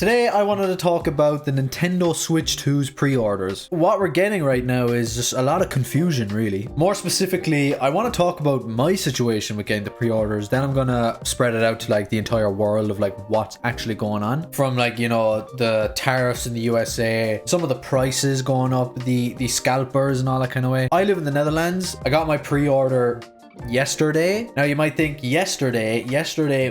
Today I wanted to talk about the Nintendo Switch 2's pre-orders. What we're getting right now is just a lot of confusion, really. More specifically, I want to talk about my situation with getting the pre-orders, then I'm gonna spread it out to like the entire world of like what's actually going on. From like, you know, the tariffs in the USA, some of the prices going up, the scalpers and all that kind of way. I live in the Netherlands. I got my pre-order yesterday. Now you might think yesterday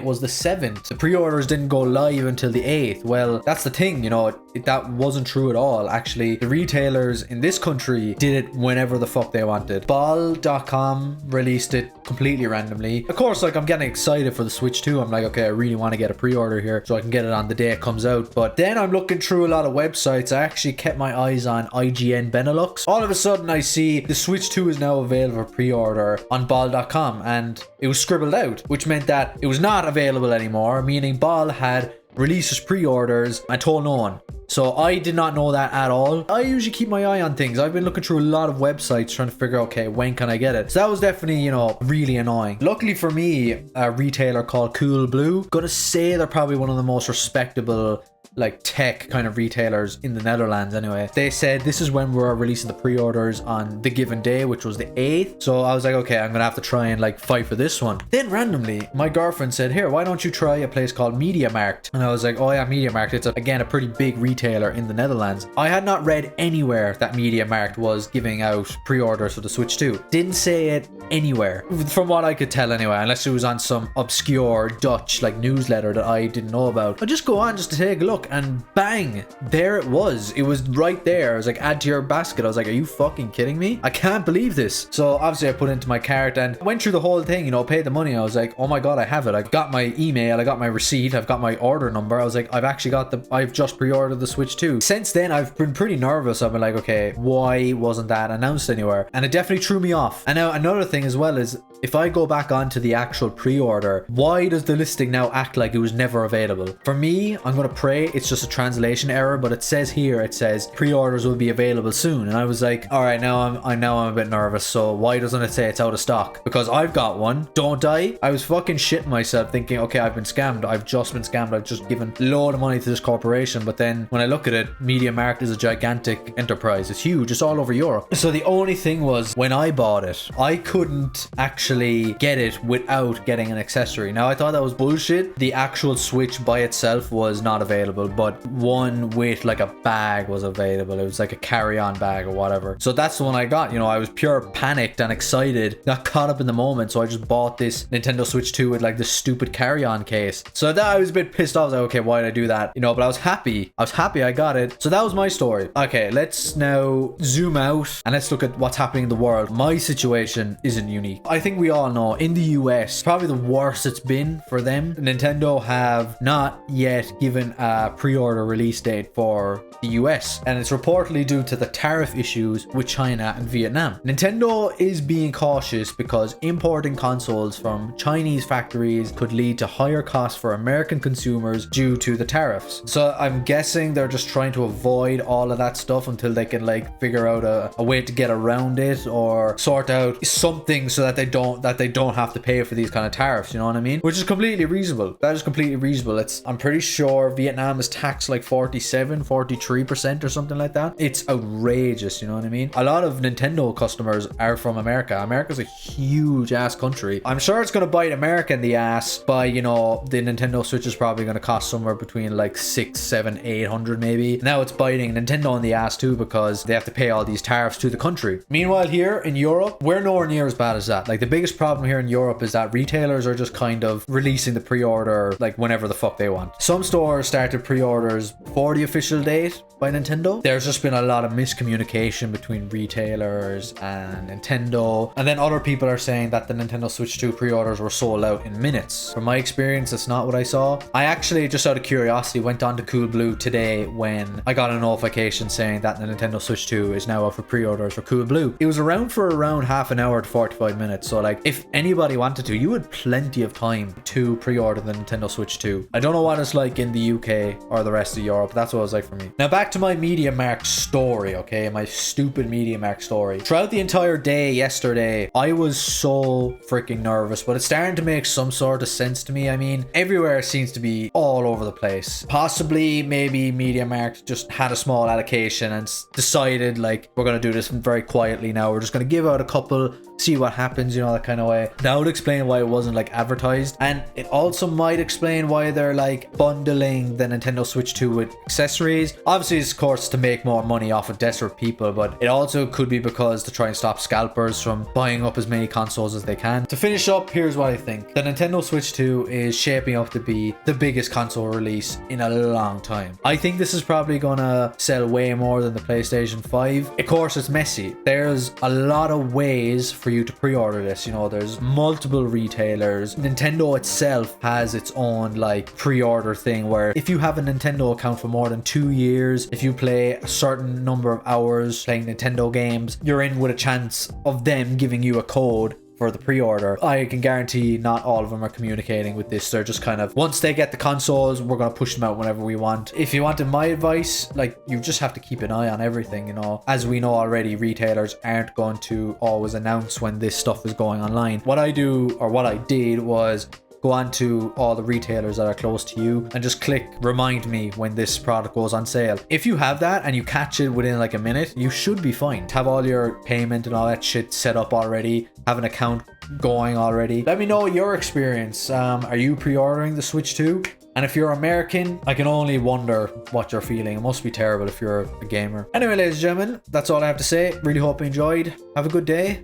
was the 7th. The pre-orders didn't go live until the 8th. Well, that's the thing, you know, that wasn't true at all. Actually, the retailers in this country did it whenever the fuck they wanted. Ball.com released it completely randomly. Of course, like, I'm getting excited for the Switch 2. I'm like, okay, I really want to get a pre-order here so I can get it on the day it comes out. But then I'm looking through a lot of websites. I actually kept my eyes on IGN Benelux. All of a sudden I see the Switch 2 is now available for pre-order on Ball.com, and it was scribbled out, which meant that it was not available anymore, meaning Ball had released his pre-orders and told no one. So I did not know that at all. I usually keep my eye on things. I've been looking through a lot of websites trying to figure out, okay, when can I get it? So that was definitely, you know, really annoying. Luckily for me, a retailer called Coolblue, gonna say they're probably one of the most respectable like tech kind of retailers in the Netherlands anyway. They said this is when we're releasing the pre-orders on the given day, which was the 8th. So I was like, okay, I'm gonna have to try and like fight for this one. Then randomly, my girlfriend said, here, why don't you try a place called MediaMarkt? And I was like, oh yeah, MediaMarkt. It's again a pretty big retailer in the Netherlands. I had not read anywhere that MediaMarkt was giving out pre-orders for the Switch 2. Didn't say it anywhere, from what I could tell anyway, unless it was on some obscure Dutch like newsletter that I didn't know about. I just go on just to take a look, and bang, there it was. It was right there. I was like, add to your basket. I was like, are you fucking kidding me? I can't believe this. So obviously I put it into my cart and went through the whole thing, you know, paid the money. I was like, oh my god, I have it. I got my email, I got my receipt, I've got my order number. I was like, I've just pre-ordered the Switch 2. Since then I've been pretty nervous. I've been like, okay, why wasn't that announced anywhere? And it definitely threw me off. And now another thing as well is, if I go back onto the actual pre-order, why does the listing now act like it was never available? For me, I'm gonna pray it's just a translation error, but it says here, it says pre-orders will be available soon. And I was like, all right, now I'm a bit nervous. So why doesn't it say it's out of stock? Because I've got one, don't I? I was fucking shitting myself thinking, okay, I've been scammed. I've just been scammed. I've just given a load of money to this corporation. But then when I look at it, MediaMarkt is a gigantic enterprise. It's huge. It's all over Europe. So the only thing was, when I bought it, I couldn't actually get it without getting an accessory. Now I thought that was bullshit. The actual Switch by itself was not available, but one with like a bag was available. It was like a carry-on bag or whatever. So that's the one I got. You know, I was pure panicked and excited, got caught up in the moment. So I just bought this Nintendo Switch 2 with like this stupid carry-on case. So that I was a bit pissed off. I was like, okay, why did I do that? You know, but I was happy I got it. So that was my story. Okay, let's now zoom out and let's look at what's happening in the world. My situation isn't unique. I think we all know in the US, probably the worst it's been for them. Nintendo have not yet given a pre-order release date for the US, and it's reportedly due to the tariff issues with China and Vietnam. Nintendo is being cautious because importing consoles from Chinese factories could lead to higher costs for American consumers due to the tariffs. So I'm guessing they're just trying to avoid all of that stuff until they can like figure out a way to get around it or sort out something so that they don't have to pay for these kind of tariffs, you know what I mean? Which is completely reasonable. That is completely reasonable. I'm pretty sure Vietnam is taxed like 43% or something like that. It's outrageous, you know what I mean? A lot of Nintendo customers are from America. America's a huge ass country. I'm sure it's going to bite America in the ass by, you know, the Nintendo Switch is probably going to cost somewhere between like 600, 700, 800 maybe. Now it's biting Nintendo in the ass too because they have to pay all these tariffs to the country. Meanwhile, here in Europe, we're nowhere near as bad as that. Like, the biggest problem here in Europe is that retailers are just kind of releasing the pre-order like whenever the fuck they want. Some stores started pre-orders before the official date by Nintendo. There's just been a lot of miscommunication between retailers and Nintendo, and then other people are saying that the Nintendo Switch 2 pre-orders were sold out in minutes. From my experience, that's not what I saw. I actually, just out of curiosity, went on to Coolblue today when I got a notification saying that the Nintendo Switch 2 is now up for pre-orders for Coolblue. It was around for around half an hour to 45 minutes, so like, if anybody wanted to, you had plenty of time to pre-order the Nintendo Switch 2. I don't know what it's like in the UK or the rest of Europe. That's what it was like for me. Now back back to my MediaMarkt story, okay? My stupid MediaMarkt story. Throughout the entire day yesterday, I was so freaking nervous, but it's starting to make some sort of sense to me. I mean, everywhere seems to be all over the place. Possibly, maybe MediaMarkt just had a small allocation and decided, like, we're going to do this very quietly now. We're just going to give out a couple, see what happens, you know, that kind of way. That would explain why it wasn't, like, advertised. And it also might explain why they're, like, bundling the Nintendo Switch 2 with accessories. Obviously, it's, of course, to make more money off of desperate people, but it also could be because to try and stop scalpers from buying up as many consoles as they can. To finish up, here's what I think. The Nintendo Switch 2 is shaping up to be the biggest console release in a long time. I think this is probably gonna sell way more than the PlayStation 5. Of course, it's messy. There's a lot of ways for you to pre-order this. You know, there's multiple retailers. Nintendo itself has its own, like, pre-order thing where if you have a Nintendo account for more than 2 years, if you play a certain number of hours playing Nintendo games, you're in with a chance of them giving you a code for the pre-order. I can guarantee not all of them are communicating with this. They're just kind of, once they get the consoles, we're going to push them out whenever we want. If you wanted my advice, like, you just have to keep an eye on everything, you know. As we know already, retailers aren't going to always announce when this stuff is going online. What I do, or what I did, was go on to all the retailers that are close to you and just click remind me when this product goes on sale. If you have that and you catch it within like a minute, you should be fine. Have all your payment and all that shit set up already, have an account going already. Let me know your experience. Are you pre-ordering the Switch 2? And if you're American, I can only wonder what you're feeling. It must be terrible if you're a gamer. Anyway, ladies and gentlemen, that's all I have to say. Really hope you enjoyed. Have a good day.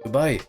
Goodbye.